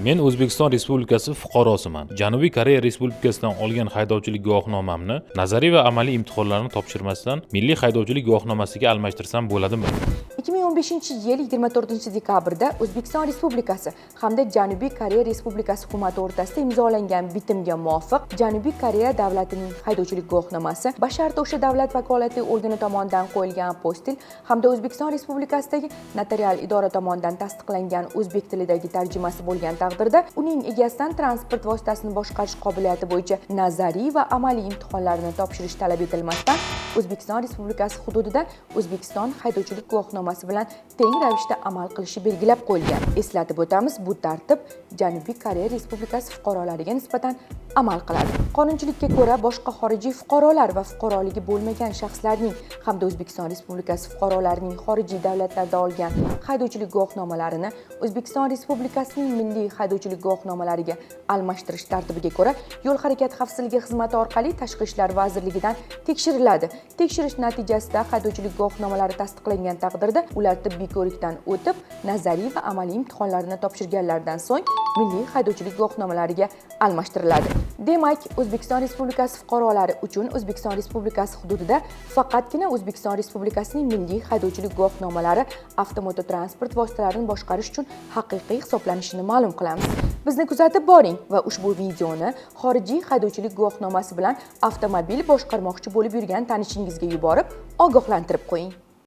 Men O'zbekiston Respublikasi fuqarosiman. Janubiy Koreya Respublikasidan olgan haydovchilik guvohnomamni nazariy va amaliy imtihonlarni topshirmasdan milliy haydovchilik guvohnomasiga almashtirsam bo'ladimi? 2015-yil 24-dekabrda O'zbekiston Respublikasi hamda Janubiy Koreya Respublikasi hukumati o'rtasida imzolangan bitimga muvofiq Janubiy Koreya davlatining haydovchilik guvohnomasi basharti o'sha davlat vakolatli organi tomonidan qo'yilgan apostil hamda O'zbekiston Respublikasidagi notarial idora tomonidan tasdiqlangan o'zbek tilidagi tarjimasi bo'lgan taqdirda uning egasidan transport vositasini boshqarish qobiliyati bo'yicha nazariy va amaliy imtihonlarni topshirish talab etilmasdan O'zbekiston Respublikasi hududida O'zbekiston haydovchilik guvohnomasi bilan teng ravishda amal qilishi belgilab qo'yilgan. Eslatib o'tamiz, bu tartib Janubiy Koreya Respublikasi fuqarolariga nisbatan amal qiladi. Qonunchilikka ko'ra boshqa xorijiy fuqarolar va fuqaroligi bo'lmagan shaxslarning hamda O'zbekiston Respublikasi fuqarolarining xorijiy davlatlarda olgan haydovchilik guvohnomalarini O'zbekiston Respublikasining milliy haydovchilik guvohnomalariga almashtirish tartibiga ko'ra yo'l harakati xavfsizligi xizmati orqali Tashqi ishlar vazirligidan tekshiriladi. Tekshirish natijasida haydovchilik guvohnomalari tasdiqlangan taqdirda ular tibbiy ko'rikdan o'tib, nazariy va amaliy imtihonlarni topshirganlaridan so'ng milliy haydovchilik guvohnomalariga almashtiriladi. Demak, O'zbekiston Respublikasi fuqarolari uchun O'zbekiston Respublikasi hududida faqatgina O'zbekiston Respublikasining milliy haydovchilik guvohnomalari avtomototransport vositalarini boshqarish uchun haqiqiy hisoblanishini ma'lum qilamiz. Bizni kuzatib boring va ushbu videoni xorijiy haydovchilik guvohnomasi bilan avtomobil boshqarmoqchi bo'lib yurgan tanishingizga yuborib, ogohlantirib qo'ying.